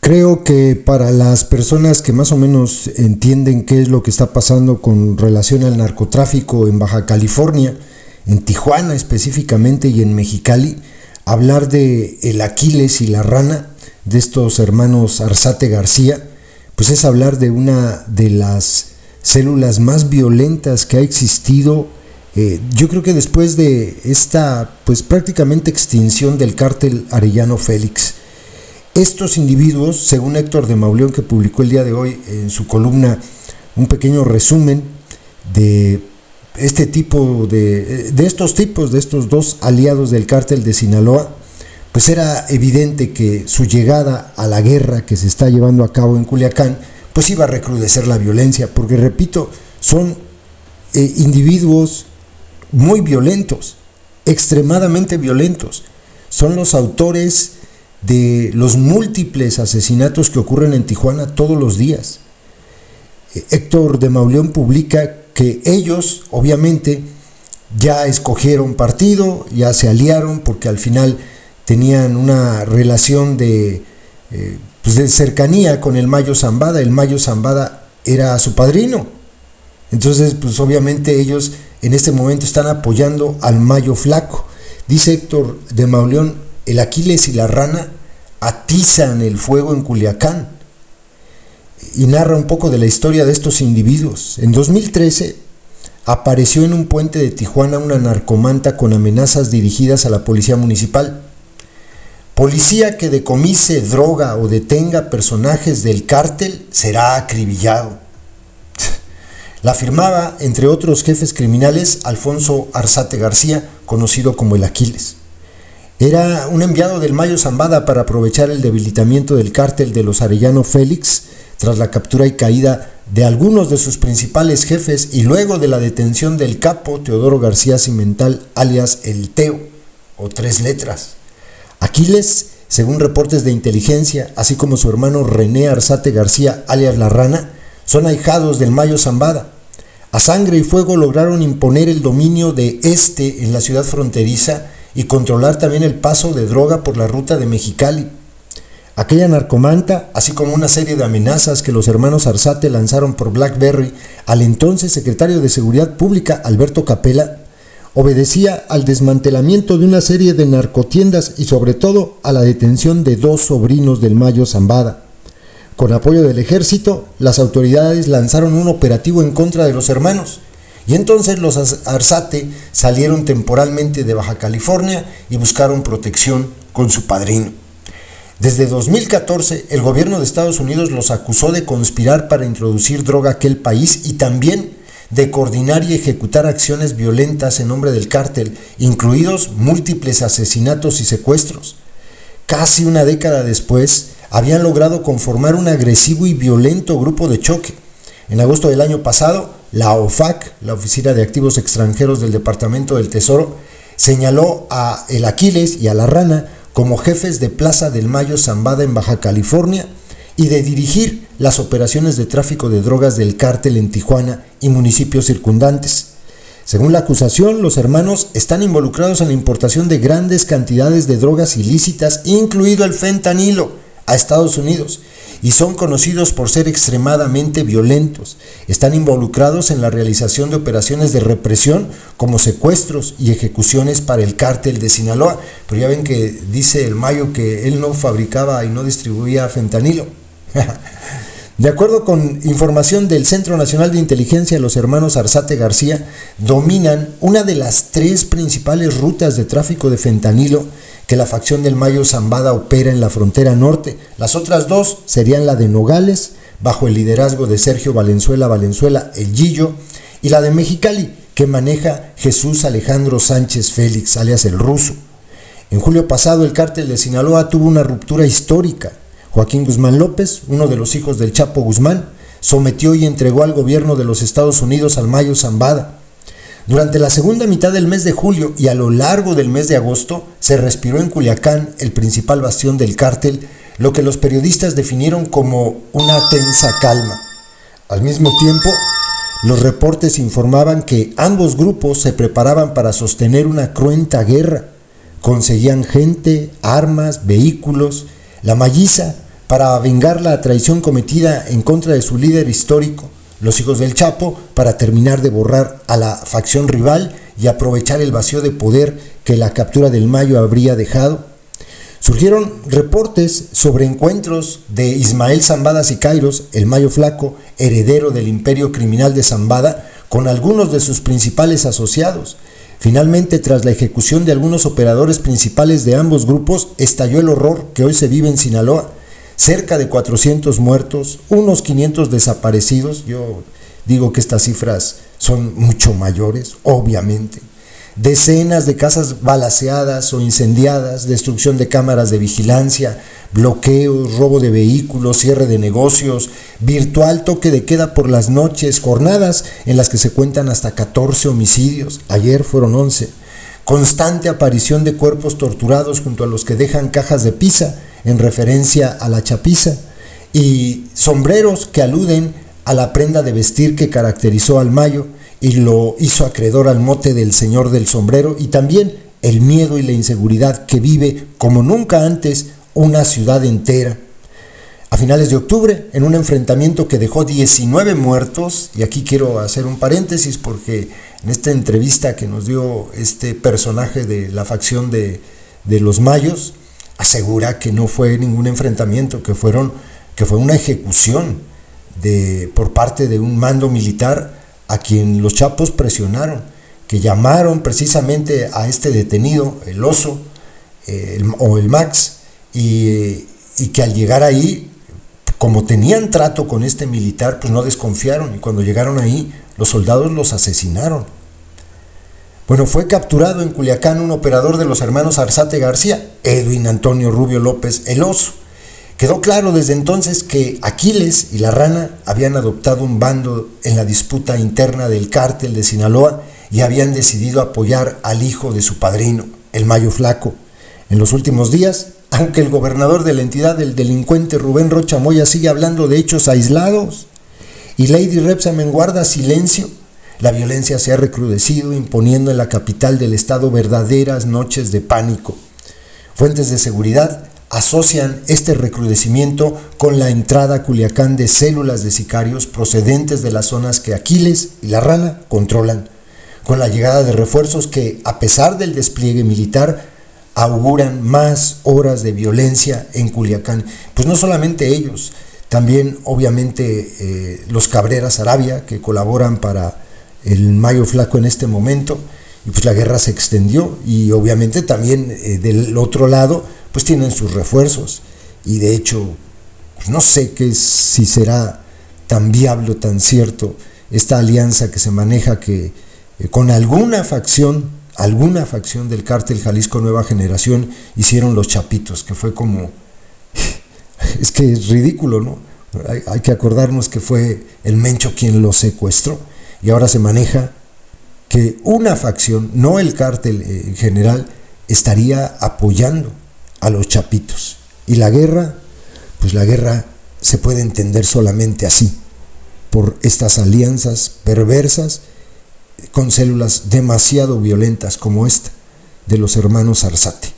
Creo que para las personas que más o menos entienden qué es lo que está pasando con relación al narcotráfico en Baja California, en Tijuana específicamente y en Mexicali, hablar de el Aquiles y la Rana, de estos hermanos Arzate García, pues es hablar de una de las células más violentas que ha existido. Yo creo que después de esta pues prácticamente extinción del cártel Arellano Félix, estos individuos, según Héctor de Mauleón, que publicó el día de hoy en su columna un pequeño resumen de este tipo de estos dos aliados del cártel de Sinaloa, pues era evidente que su llegada a la guerra que se está llevando a cabo en Culiacán, pues iba a recrudecer la violencia, porque repito, son individuos muy violentos, extremadamente violentos, son los autores de los múltiples asesinatos que ocurren en Tijuana todos los días. Héctor de Mauleón publica que ellos obviamente ya escogieron partido, ya se aliaron porque al final tenían una relación de cercanía con el Mayo Zambada. El Mayo Zambada era su padrino, entonces pues obviamente ellos en este momento están apoyando al Mayo Flaco. Dice Héctor de Mauleón: el Aquiles y la Rana atizan el fuego en Culiacán, y narra un poco de la historia de estos individuos. En 2013 apareció en un puente de Tijuana una narcomanta con amenazas dirigidas a la policía municipal. Policía que decomise droga o detenga personajes del cártel será acribillado. La firmaba, entre otros jefes criminales, Alfonso Arzate García, conocido como el Aquiles. Era un enviado del Mayo Zambada para aprovechar el debilitamiento del cártel de los Arellano Félix tras la captura y caída de algunos de sus principales jefes y luego de la detención del capo Teodoro García Cimental, alias El Teo, o Tres Letras. Aquiles, según reportes de inteligencia, así como su hermano René Arzate García, alias La Rana, son ahijados del Mayo Zambada. A sangre y fuego lograron imponer el dominio de este en la ciudad fronteriza y controlar también el paso de droga por la ruta de Mexicali. Aquella narcomanta, así como una serie de amenazas que los hermanos Arzate lanzaron por BlackBerry al entonces secretario de Seguridad Pública, Alberto Capella, obedecía al desmantelamiento de una serie de narcotiendas y sobre todo a la detención de dos sobrinos del Mayo Zambada. Con apoyo del ejército, las autoridades lanzaron un operativo en contra de los hermanos, y entonces los Arzate salieron temporalmente de Baja California y buscaron protección con su padrino. Desde 2014, el gobierno de Estados Unidos los acusó de conspirar para introducir droga a aquel país y también de coordinar y ejecutar acciones violentas en nombre del cártel, incluidos múltiples asesinatos y secuestros. Casi una década después, habían logrado conformar un agresivo y violento grupo de choque. En agosto del año pasado, la OFAC, la Oficina de Activos Extranjeros del Departamento del Tesoro, señaló a el Aquiles y a la Rana como jefes de Plaza del Mayo Zambada en Baja California y de dirigir las operaciones de tráfico de drogas del cártel en Tijuana y municipios circundantes. Según la acusación, los hermanos están involucrados en la importación de grandes cantidades de drogas ilícitas, incluido el fentanilo, a Estados Unidos, y son conocidos por ser extremadamente violentos. Están involucrados en la realización de operaciones de represión como secuestros y ejecuciones para el cártel de Sinaloa. Pero ya ven que dice el Mayo que él no fabricaba y no distribuía fentanilo. De acuerdo con información del Centro Nacional de Inteligencia, los hermanos Arzate García dominan una de las 3 principales rutas de tráfico de fentanilo que la facción del Mayo Zambada opera en la frontera norte. Las otras 2 serían la de Nogales, bajo el liderazgo de Sergio Valenzuela el Gillo, y la de Mexicali, que maneja Jesús Alejandro Sánchez Félix, alias el Ruso. En julio pasado, el cártel de Sinaloa tuvo una ruptura histórica. Joaquín Guzmán López, uno de los hijos del Chapo Guzmán, sometió y entregó al gobierno de los Estados Unidos al Mayo Zambada. Durante la segunda mitad del mes de julio y a lo largo del mes de agosto, se respiró en Culiacán, el principal bastión del cártel, lo que los periodistas definieron como una tensa calma. Al mismo tiempo, los reportes informaban que ambos grupos se preparaban para sostener una cruenta guerra. Conseguían gente, armas, vehículos. La Malliza para vengar la traición cometida en contra de su líder histórico, los hijos del Chapo, para terminar de borrar a la facción rival y aprovechar el vacío de poder que la captura del Mayo habría dejado. Surgieron reportes sobre encuentros de Ismael Zambada Siqueiros, el Mayo Flaco, heredero del imperio criminal de Zambada, con algunos de sus principales asociados. Finalmente, tras la ejecución de algunos operadores principales de ambos grupos, estalló el horror que hoy se vive en Sinaloa. Cerca de 400 muertos, unos 500 desaparecidos. Yo digo que estas cifras son mucho mayores, obviamente. Decenas de casas balaceadas o incendiadas, destrucción de cámaras de vigilancia, bloqueos, robo de vehículos, cierre de negocios, virtual toque de queda por las noches, jornadas en las que se cuentan hasta 14 homicidios. Ayer fueron 11. Constante aparición de cuerpos torturados junto a los que dejan cajas de pizza, en referencia a la chapiza, y sombreros que aluden a la prenda de vestir que caracterizó al Mayo y lo hizo acreedor al mote del señor del sombrero, y también el miedo y la inseguridad que vive como nunca antes una ciudad entera. A finales de octubre, en un enfrentamiento que dejó 19 muertos, y aquí quiero hacer un paréntesis porque en esta entrevista que nos dio este personaje de la facción de los Mayos, asegura que no fue ningún enfrentamiento, que fue una ejecución por parte de un mando militar a quien los Chapos presionaron, que llamaron precisamente a este detenido, el Oso o el Max, y que al llegar ahí, como tenían trato con este militar, pues no desconfiaron, y cuando llegaron ahí, los soldados los asesinaron. Bueno, fue capturado en Culiacán un operador de los hermanos Arzate García, Edwin Antonio Rubio López, el Oso. Quedó claro desde entonces que Aquiles y la Rana habían adoptado un bando en la disputa interna del cártel de Sinaloa y habían decidido apoyar al hijo de su padrino, el Mayo Flaco. En los últimos días, aunque el gobernador de la entidad, el delincuente Rubén Rocha Moya, sigue hablando de hechos aislados y Lady Repsamen guarda silencio, la violencia se ha recrudecido, imponiendo en la capital del estado verdaderas noches de pánico. Fuentes de seguridad asocian este recrudecimiento con la entrada a Culiacán de células de sicarios procedentes de las zonas que Aquiles y la Rana controlan, con la llegada de refuerzos que, a pesar del despliegue militar, auguran más horas de violencia en Culiacán. Pues no solamente ellos, también obviamente los Cabrera Arabia, que colaboran para el Mayo Flaco en este momento, y pues la guerra se extendió, y obviamente también del otro lado pues tienen sus refuerzos, y de hecho pues no sé si será tan viable o tan cierto esta alianza que se maneja, que con alguna facción del cártel Jalisco Nueva Generación hicieron los Chapitos, que fue como es que es ridículo, ¿no? Hay que acordarnos que fue el Mencho quien los secuestró, y ahora se maneja que una facción, no el cártel en general, estaría apoyando a los Chapitos. Y la guerra, pues la guerra se puede entender solamente así, por estas alianzas perversas con células demasiado violentas como esta de los hermanos Arzate.